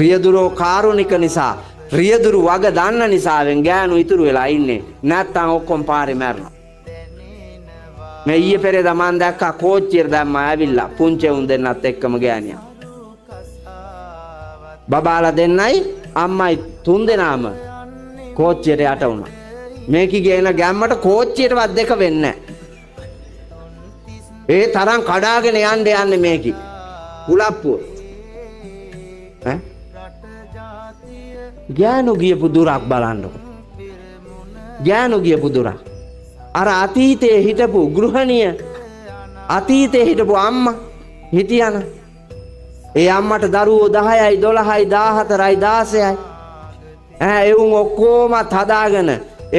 රියදුරෝ කාරුණික නිසා රියදුරු වග දන්න නිසාවෙන් ගෑනු ඉතුරු වෙලා ඉන්නේ. නැත්තම් ඔක්කොම පාරේ මැරෙනවා. මේ ඊයේ පෙරේද මන් දැක්කා කෝච්චියට දැම්මා ඇවිල්ලා පුංචි උන් දෙන්නත් එක්කම ගෑනියා. බබාලා දෙන්නයි අම්මයි තුන් දෙනාම කෝච්චියට යට වුණා. මේකේ එන ගැම්මට කෝච්චියටවත් දෙක වෙන්නේ නැහැ. ඒ තරම් කඩාගෙන යන්නේ මේකි. කුලප්පුව. ඈ ගෑනු ගියපු දුරක් බලන්නකො. ගෑනු ගියපු දුරක්. අර අතීතයේ හිටපු ගෘහණිය අතීතයේ හිටපු අම්මා හිටියන. ඒ අම්මට දරුවෝ 10යි 12යි 14යි 16යි. එවුන් ඔක්කොමත් හදාගෙන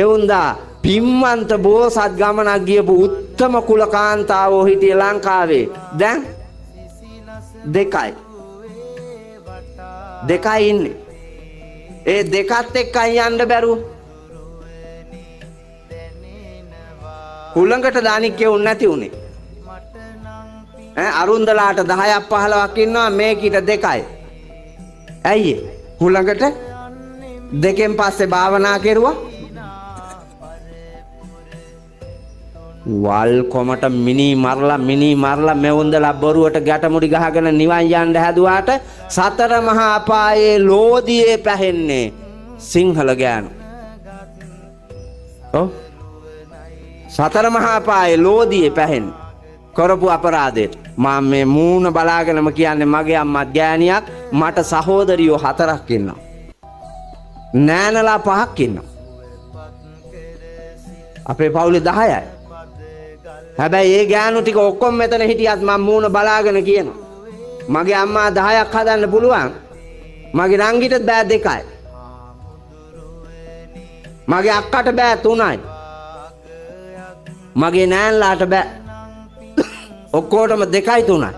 එවුන්දා පිම්වන්ත බෝසත් ගමනක් ගියපු උත්තම කුල කාන්තාවෝ හිටිය ලංකාවේ. දැන් දෙකයි ඉන්නේ. ඒ දෙකත් එක්කයි යන්න බැරුව. හුළඟට දානික්කේ උන් නැති උනේ. අරුන්දලාට 10ක් 15ක් ඉන්නවා මේකිට දෙකයි. ඇයි හුළඟට දෙකෙන් පස්සේ භාවනා කෙරුවා. වල් කොමට මිනි මරලා මෙවුන්දලා බොරුවට ගැටමුඩි ගහගෙන නිවන් යන්න හැදුවාට සතර මහා අපායේ ලෝදියේ පැහෙන්නේ සිංහල ගෑනු. ඔව් සතර මහා අපායේ ලෝදියේ පැහෙන්නේ කරපු අපරාධයට. මම මේ මූණ බලාගෙනම කියන්නේ මගේ අම්මත් ගෑණියක් මට සහෝදරියෝ 4ක් ඉන්නවා. නෑනලා 5ක් ඉන්නවා. අපේ පවුලේ 10යි. හැබැයි ඒ ගෑනු ටික ඔක්කොම මෙතන හිටියත් මම මූණ බලාගෙන කියනවා. මගේ අම්මා 10ක් හදන්න පුළුවන්. මගේ නංගිට බෑ 2යි. මගේ අක්කට බෑ 3යි. මගේ නෑන්ලාට බෑ. ඔක්කොටම 2යි 3යි.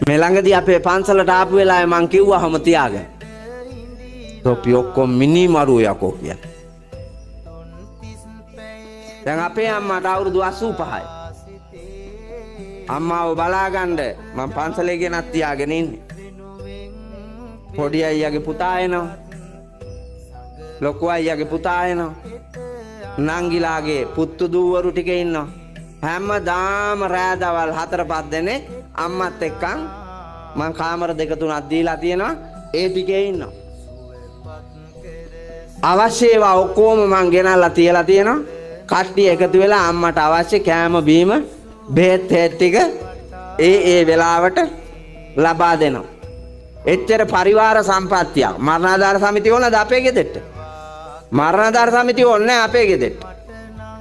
මේ ළඟදී අපේ පන්සලට ආපු වෙලාවේ මං කිව්වහම තියාගෙන. තොපි ඔක්කොම මිනි මරු යකෝ කියලා. දැන් අපේ අම්මාට අවුරුදු 85යි. අම්මාව බලාගන්න මම පන්සලේ ගෙනත් තියාගෙන ඉන්නේ. පොඩි අයියාගේ පුතා එනවා. ලොකු අයියාගේ පුතා එනවා. නංගිලාගේ පුත්තු දූවරු ටික ඉන්නවා. හැමදාම රෑ දවල් 4-5 දෙනේ අම්මත් එක්කන් මං කාමර 2-3ක් දීලා තියෙනවා. ඒ ටිකේ ඉන්නවා. අවශ්‍ය ඒවා ඔක්කොම මං ගෙනල්ලා තියලා තියෙනවා. කට්ටිය එකතු වෙලා අම්මට අවශ්‍ය කෑම බීම බෙහෙත් ටික ඒ වෙලාවට ලබා දෙනවා. එච්චර පරිවාර සම්පත්තියක්. මරණාධාර සමිතිය ඕනද අපේ ගෙදරට? මරණාධාර සමිතිය ඕනේ අපේ ගෙදරට.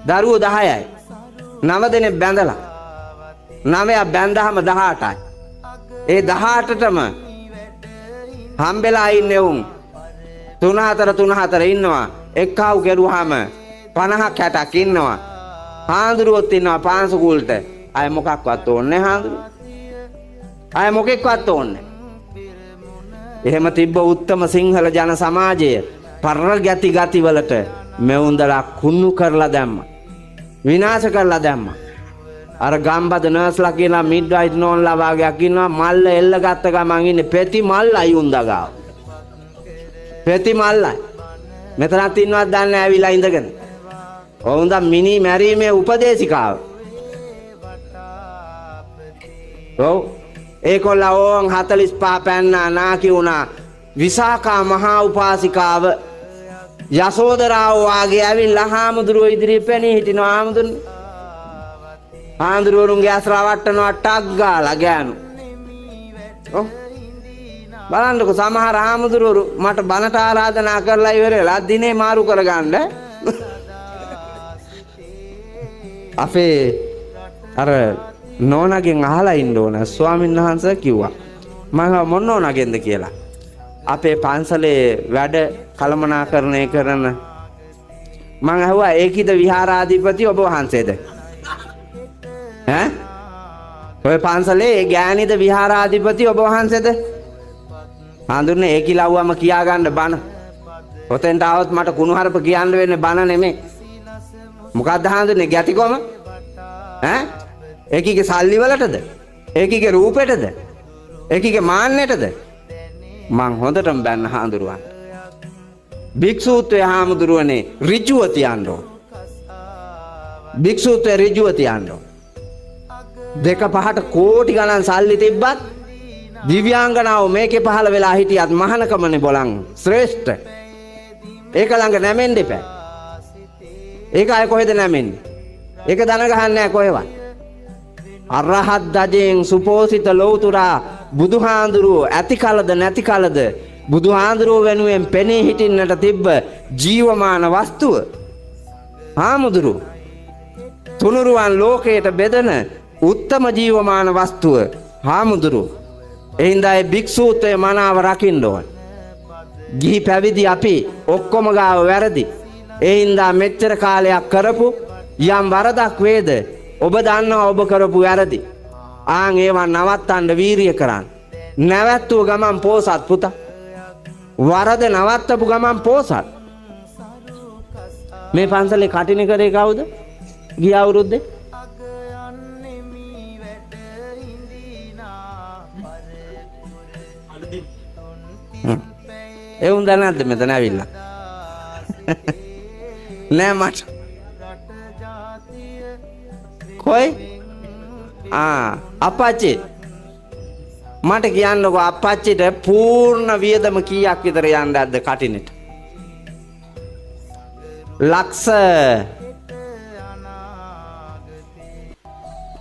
දරුවෝ 10යි. 9 දෙනෙක් බැඳලා. 9ක් බැඳහම 18යි. ඒ 18ටම හම්බෙලා ඉන්නේ උන් 3-4 ඉන්නවා. එක්කව කෙරුවාම 50ක් 60ක් ඉන්නවා. හාඳුරුවොත් ඉන්නවා පාන්සුකුල්ට. අය මොකක්වත් ඕනේ හාඳුරුවෝ. අය මොකෙක්වත් ඕනේ. එහෙම තිබ්බ උත්තම සිංහල ජන සමාජය පරගති ගති වලට මෙවුන්දලා කුණු කරලා දැම්මා. විනාශ කරලා දැම්මා. අර ගම්බද නර්ස්ලා කියලා මිඩ්වයිට් නෝන්ලා වාගේක් ඉන්නවා. මල්ල එල්ල ගත්ත ගමන් ඉන්නේ පෙති මල්ලයි උන්දගාව. පෙති මල්ලයි. මෙතනත් ඉන්නවත් දන්නේ නැහැ ඇවිල්ලා ඉඳගෙන. ඔවුන් ද මිනි මැරීමේ උපදේශිකාව. ඔව් ඒකොල්ලා ඕන් 45 පැන්නා නාකි වුණා. විසාකා මහා උපාසිකාව යසෝදරාව වාගේ ඇවිල්ලා හාමුදුරුවෝ ඉදිරියේ පෙනී හිටිනවා. හාමුදුරුවරුන්ගේ අස්රා වට්ටනවා ටක් ගාලා ගෑනු. ඔව් බලන්නකො සමහර හාමුදුරුවරු මට බණට ආරාධනා කරලා ඉවරලා දිනේ මාරු කරගන්න. අපේ අර නෝනාගෙන් අහලා ඉන්න ඕන. ස්වාමීන් වහන්සේ කිව්වා මම මොන නෝනාගෙන්ද කියලා. අපේ පන්සලේ වැඩ කළමනාකරණය කරන මම අහුවා ඒකිද විහාරාධිපති ඔබ වහන්සේද? ඈ ඔය පන්සලේ ගෑනිද විහාරාධිපති ඔබ වහන්සේද? හඳුන්නේ ඒකිලව්වම කියා ගන්න බණ. ඔතෙන්ට આવොත් මට කුණුහරුප කියන්න වෙන්නේ බණ නෙමෙයි. මොකක්ද හාමුදුරනේ ගැතිකොම? ඈ? ඒකීගේ සල්ලි වලටද? ඒකීගේ රූපෙටද? ඒකීගේ මාන්නයටද? මං හොඳටම බැන්න හාමුදුරුවන්. භික්ෂූත්වයේ හාමුදුරුවනේ ඍජුව තියන්න ඕන. භික්ෂූත්වයේ ඍජුව තියන්න ඕන. දෙක පහට කෝටි ගණන් සල්ලි තිබ්බත් දිව්‍යාංගනාව මේකේ පහළ වෙලා හිටියත් මහානකමනේ බලන් ශ්‍රේෂ්ඨ. ඒක ළඟ නැමෙන්න එපා. ඒක අය කොහෙද නැමෙන්නේ? ඒක දන ගහන්නේ නැහැ කොහෙවත්. අරහත් දජෙන් සුපෝසිත ලෞතුරා බුදුහාඳුරුව ඇති කලද නැති කලද බුදුහාඳුරුව වෙනුවෙන් පෙනී හිටින්නට තිබ්බ ජීවමාන වස්තුව හාමුදුරුව තුනුරුවන් ලෝකයට බෙදෙන උත්තම ජීවමාන වස්තුව හාමුදුරුව. එහින්දා ඒ භික්ෂූත්වය මනාව රකින්න ඕන. ගිහි පැවිදි අපි ඔක්කොම ගාව වැරදි. එහින්දා මෙච්චර කාලයක් කරපු යම් වරදක් වේද ඔබ දන්නවා ඔබ කරපු වැරදි. ආන් ඒවා නවත්තන්න වීරිය කරන්න. නැවැත්තුව ගමන් පෝසත් පුතා. වරද නවත්තපු ගමන් පෝසත්. මේ පන්සලේ කටින කරේ කවුද? ගිය අවුරුද්දේ ඒ උන් දන්නවද මෙතන ඇවිල්ලා? නෑ මට. කොයි? අපච්චි මට කියන්නකෝ අපච්චිට පූර්ණ වියදම කීයක් විතර යන්න ඇද්ද කටිනෙට? ලක්ෂ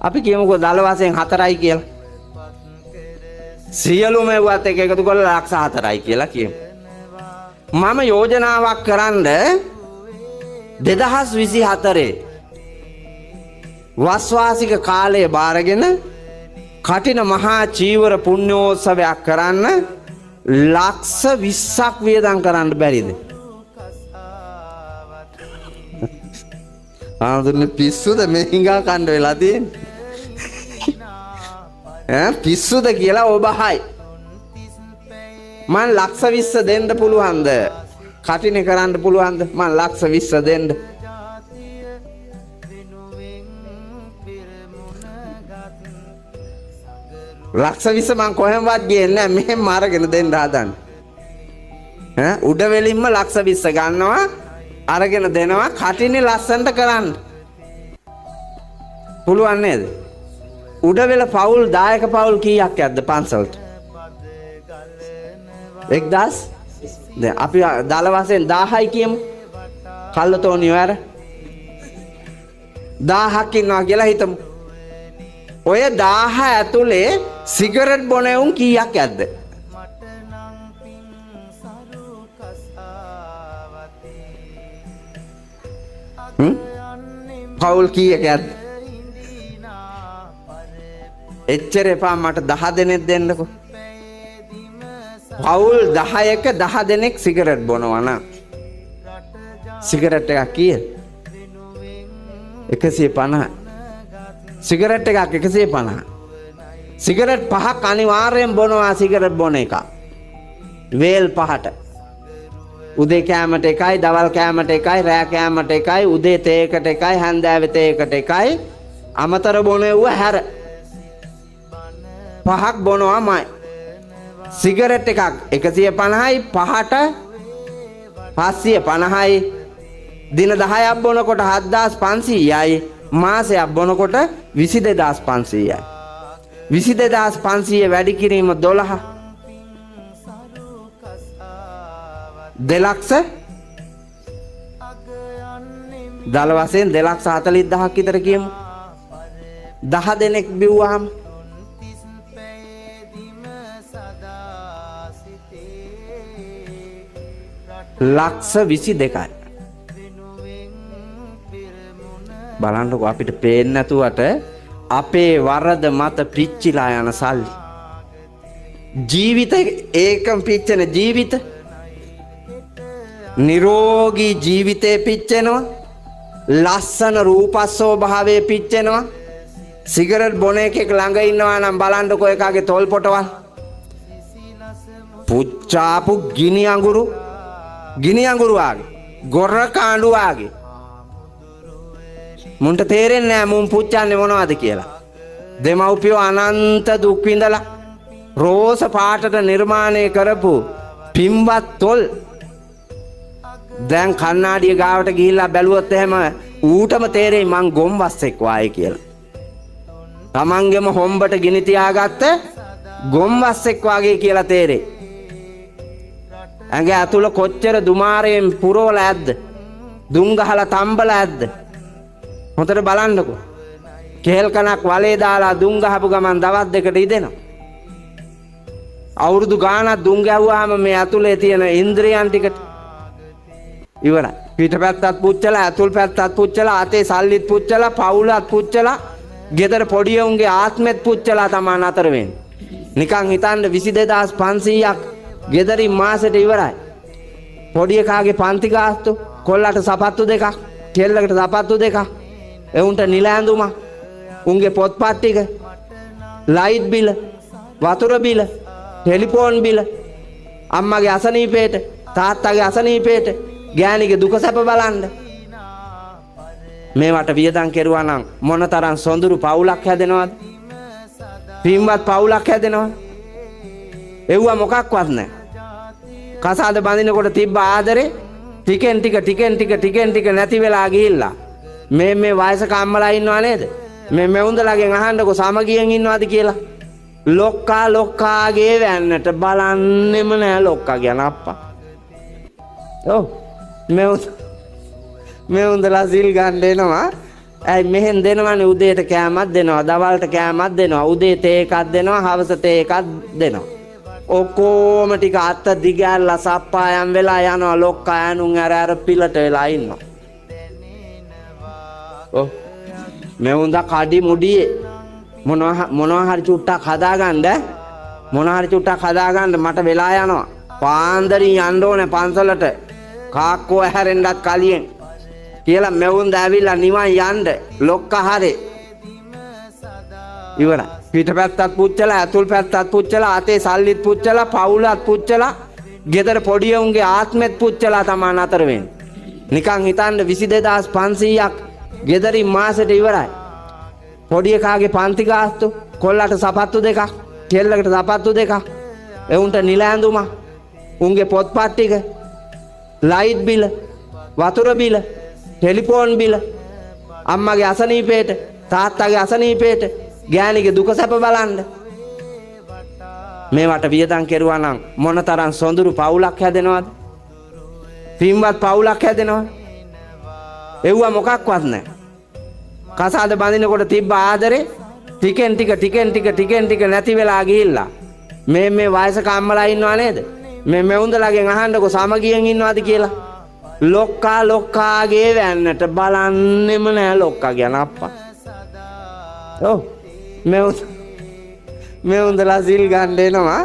අපි කියමුකෝ දල වශයෙන් 4යි කියලා. සියලුම ඒවත් එක එකතු කරලා ලක්ෂ 4යි කියලා කියමු. මම යෝජනාවක් කරන්න 2024 වස්වාසික කාලයේ බාරගෙන කටින මහා චීවර පුණ්‍යෝත්සවයක් කරන්න ලක්ෂ 20ක් වියදම් කරන්න බැරිද? ආඳුනේ පිස්සුද මේ හිඟා කණ්ඩ වෙලා තියෙන්නේ? පිස්සුද කියලා ඔබහයි. මං ලක්ෂ 20 දෙන්න පුළුවන්ද? කටිනේ කරන්න පුළුවන්ද? මං ලක්ෂ 20 දෙන්න. ලක්ෂ 20 මං කොහෙන්වත් ගියේ නැහැ. මෙහෙම අරගෙන දෙන්න හදන්නේ. උඩ වෙලින්ම ලක්ෂ 20 ගන්නවා අරගෙන දෙනවා කටිනේ ලස්සනට කරන්න. පුළුවන් නේද? උඩවෙල පවුල් දායක පවුල් කීයක් යද්ද පන්සලට? 1000. දැන් අපි දල වශයෙන් 1000යි කියමු. කල්ලතෝනියෝ අර 1000ක් ඉන්නවා කියලා හිතමු. ඔය 1000 ඇතුලේ සිගරට් බොන උන් කීයක් යද්ද? පවුල් කීයක් යද්ද? එච්චර එපා මට 10 දෙනෙක් දෙන්නකෝ. පවුල් 10ක 10 දෙනෙක් සිගරට් බොනවා නම් සිගරට් එකක් කීයද? 150. සිගරට් එකක් 150. සිගරට් 5ක් අනිවාර්යෙන් බොනවා සිගරට් බොන එක. වේල් 5ට. උදේ කෑමට එකයි, දවල් කෑමට එකයි, රෑ කෑමට එකයි, උදේ තේකට එකයි, හැන්දෑවේ තේකට එකයි. අමතර බොනෙව්ව හැර 5ක් බොනවාමයි. සිගරට් එකක් 150යි, 5ට 550යි. දින 10ක් බොනකොට 7500යි. මාසයක් බොනකොට 22500යි. 22500 වැඩි කිරීම 12. 2 ලක්ෂ දල වශයෙන් 2,40,000ක් විතර කියමු. 10 දෙනෙක් බිව්වහම ලක්ෂ 22යි. බලන්නකො අපිට පේන්නේ නැතුවට අපේ වරද මත පිච්චිලා යන සල්ලි. ජීවිත ඒකම පිච්චෙන ජීවිත. නිරෝගී ජීවිතේ පිච්චෙනවා. ලස්සන රූපස්සෝ භාවයේ පිච්චෙනවා. සිගරට් බොන එකෙක් ළඟ ඉන්නවා නම් බලන්නකො එකාගේ තොල් පොටවල්. පුච්චාපු ගිනි අඟුරු ආගේ ගොර කාඬු ආගේ මුන්ට තේරෙන්නේ නැහැ මුන් පුච්චන්නේ මොනවද කියලා. දෙමව්පියෝ අනන්ත දුක් විඳලා රෝස පාටට නිර්මාණය කරපු පින්වත් තොල් දැන් කන්නාඩිය ගාවට ගිහිල්ලා බැලුවොත් එහෙම ඌටම තේරෙයි මං ගොම්වස්සෙක් වායි කියලා. තමන්ගෙම හොම්බට ගිනි තියාගත්ත ගොම්වස්සෙක් වාගේ කියලා තේරෙයි. ඇඟ ඇතුළ කොච්චර දුමාරයෙන් පුරවලා ඇද්ද? දුම් ගහලා තම්බලා ඇද්ද? හොතට බලන්නකෝ. කෙහෙල් කනක් වලේ දාලා දුම් ගහපු ගමන් දවස් දෙකට ඉදෙනවා. අවුරුදු ගාණක් දුම් ගැහුවාම මේ ඇතුලේ තියෙන ඉන්ද්‍රියන් ටිකට ඉවරයි. පිටපැත්තත් පුච්චලා ඇතුල් පැත්තත් පුච්චලා අතේ සල්ලිත් පුච්චලා පවුලත් පුච්චලා ගෙදර පොඩි උන්ගේ ආත්මෙත් පුච්චලා තමයි නතර වෙන්නේ. නිකන් හිතන්න 22500ක් ගෙදරින් මාසෙට ඉවරයි. පොඩි එකාගේ පන්ති ගාස්තු කොල්ලට සපත්තු දෙකක් කෙල්ලකට සපත්තු දෙකක් එවුන්ට නිල ඇඳුමක් උන්ගේ පොත්පත් ටික ලයිට් බිල වතුර බිල ටෙලිෆෝන් බිල අම්මගේ අසනීපේට තාත්තගේ අසනීපේට ගෑණිගේ දුක සැප බලන්න මේවට වියදම් කෙරුවා නම් මොනතරම් සොඳුරු පවුලක් හැදෙනවද? පින්වත් පවුලක් හැදෙනවද? එව්ව මොකක්වත් නැහැ. කසාද බඳිනකොට තිබ්බ ආදරේ ටිකෙන් ටික නැති වෙලා ගිහිල්ලා මේ වයසක අම්මලා ඉන්නව නේද? මේ මෙවුන්දලාගෙන් අහන්නකො සමගියෙන් ඉන්නවද කියලා. ලොක්කාගේ වැන්නට බලන්නෙම නෑ ලොක්කා කියන අප්පා. ඔව් මෙවුන්දලා සිල් ගන්න එනවා. ඇයි මෙහෙන් දෙනවනේ උදේට කෑමක් දෙනවා, දවල්ට කෑමක් දෙනවා, උදේ තේ එකක් දෙනවා, හවස තේ එකක් දෙනවා. ඔක්කොම ටික අත දිගැල්ලා සප්පායම් වෙලා යනවා ලොක්කා ඈනුන් අර පිලට වෙලා ඉන්නවා. ඔව් මෙවුන්දා කඩි මුඩියේ මොනවා හරි චුට්ටක් හදාගන්න මට වෙලා යනවා. පාන්දරින් යන්න ඕනේ පන්සලට කාක්කෝ ඇහැරෙන්නත් කලියෙන් කියලා මෙවුන්ද ඇවිල්ලා නිවන් යන්න ලොක්කා හරේ ඉවරයි. පිටපැත්තත් පුච්චලා ඇතුල් පැත්තත් පුච්චලා අතේ සල්ලිත් පුච්චලා පවුලත් පුච්චලා ගෙදර පොඩි උන්ගේ ආත්මෙත් පුච්චලා තමයි නතර වෙන්නේ. නිකන් හිතන්න 22500ක් ගෙදරින් මාසෙට ඉවරයි. පොඩි එකාගේ පන්ති ගාස්තු කොල්ලට සපත්තු දෙකක් කෙල්ලකට සපත්තු දෙකක් එවුන්ට නිල ඇඳුමක් උන්ගේ පොත්පත් ටික ලයිට් බිල වතුර බිල ටෙලිෆෝන් බිල අම්මගේ අසනීපේට තාත්තගේ අසනීපේට ගෑණිගේ දුක සැප බලන්න මේවට වියදම් කෙරුවා නම් මොනතරම් සොඳුරු පවුලක් හැදෙනවද? පින්වත් පවුලක් හැදෙනවද? එව්ව මොකක්වත් නැහැ. කසාද බඳිනකොට තිබ්බ ආදරේ ටිකෙන් ටික නැති වෙලා ගිහිල්ලා මේ වයසක අම්මලා ඉන්නව නේද? මේ මෙවුන්දලාගෙන් අහන්නකො සමගියෙන් ඉන්නවද කියලා. ලොක්කාගේ වැන්නට බලන්නෙම නෑ ලොක්කා කියන අප්පා. ඔව් මෙවුන්දලා සිල් ගන්න එනවා.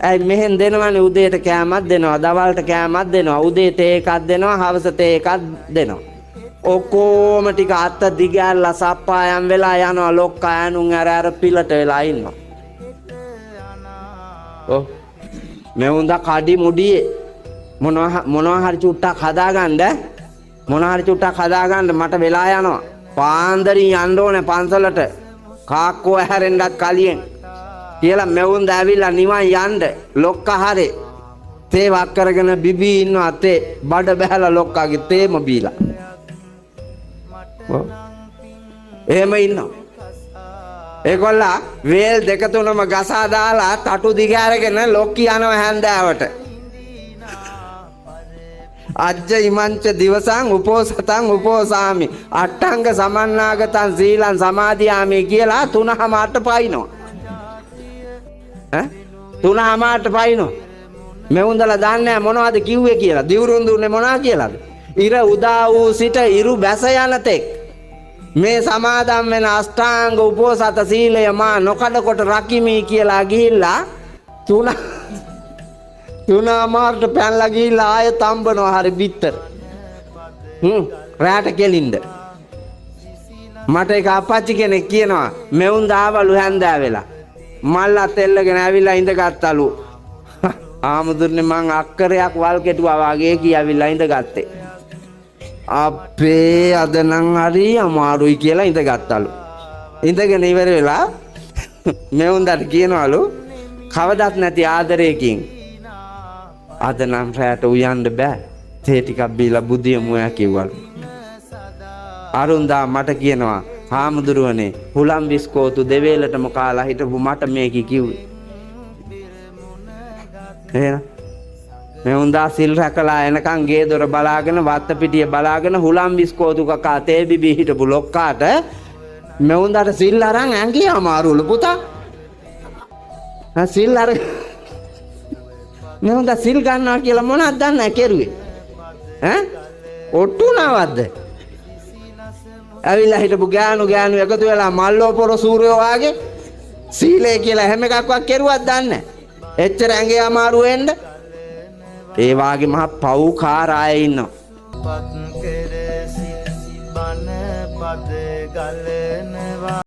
ඇයි මෙහෙන් දෙනවනේ උදේට කෑමක් දෙනවා, දවල්ට කෑමක් දෙනවා, උදේ තේ එකක් දෙනවා, හවස තේ එකක් දෙනවා. ඔක්කොම ටික අත දිගැල්ලා සප්පායම් වෙලා යනවා ලොක්කා ඈනුන් අර පිලට වෙලා ඉන්නවා. ඔව් මෙවුන්දා කඩි මුඩියේ මොනවා හරි චුට්ටක් හදාගන්න මට වෙලා යනවා. පාන්දරින් යන්න ඕනේ පන්සලට කාක්කෝ ඇහැරෙන්නත් කලියෙන් කියලා මෙවුන්ද ඇවිල්ලා නිවන් යන්න ලොක්කා හරේ තේ වක් කරගෙන බිබී ඉන්නවා. තේ බඩ බහැලා ලොක්කාගේ තේම බීලා. එහෙම ඉන්නවා. ඒගොල්ලා වේල් දෙක තුනම ගසා දාලා තටු දිග අරගෙන ලොක්කි යනවා හැන්දෑවට. අජ්ජ ඉමංච දිවසං උපෝසතං උපෝසාමි අට්ඨංග සමන්නාගතං සීලං සමාදියාමි කියලා 3:00ට පයින්නවා. 3:00ට පයින්නවා. මෙවුන්දලා දන්නේ මොනවද කිව්වේ කියලා. දිවුරුන් දුන්නේ මොනවා කියලාද? ඉර උදා වූ සිට ඉරු බැස යන තෙක් මේ සමාදම් වෙන අෂ්ටාංග උපෝසත සීලය මා නොකඩ කොට රකිමි කියලා ගිහිල්ලා 3:00ට පැනලා ගිහිල්ලා ආයෙ තම්බනවා හරි බිත්තර. රැට කෙලින්ද. මට එක අපච්චි කෙනෙක් කියනවා මෙවුන් දාවලු හැන්දෑ වෙලා. මල්ලත් එල්ලගෙන ඇවිල්ලා ඉඳගත්තලු. ආමුදුරනේ මං අක්කරයක් වල් කෙටුවා වගේ කියාවිල්ලා ඉඳගත්තේ. අපේ අද නම් හරි අමාරුයි කියලා ඉඳගත්තලු. ඉඳගෙන ඉවර වෙලා මෙවුන්දට කියනවලු කවදත් නැති ආදරයකින් අද නම් රැට උයන්න බෑ. තේ ටිකක් බීලා බුදියමු යා කිව්වලු. අරුන්දා මට කියනවා හාමුදුරුවනේ හුලම් බිස්කෝතු දෙවේලටම කාලා හිටපු මට මේක කිව්වේ. එහෙනම් මෙවුන්දා සිල් රැකලා එනකන් ගේ දොර බලාගෙන වත්ත පිටිය බලාගෙන හුලම් බිස්කෝතු කකා තේ බිබී හිටපු ලොක්කාට මෙවුන්දාට සිල් අරන් ඇඟේ අමාරුලු පුතා. සිල් අර මෙවුන්දා සිල් ගන්නවා කියලා මොනවද දන්නේ කෙරුවේ ඈ ඔට්ටු නවද්ද ඇවිල්ලා හිටපු ගෑනු එකතු වෙලා මල්ලෝ පොර සූර්යෝ වාගේ සීලය කියලා හැම එකක්වත් කෙරුවක් දන්නේ එච්චර ඇඟේ අමාරු වෙන්න ඒ වාගේ මහ පව්කාර අය ඉන්නවා. පත් කෙරෙසි බන පද ගලනවා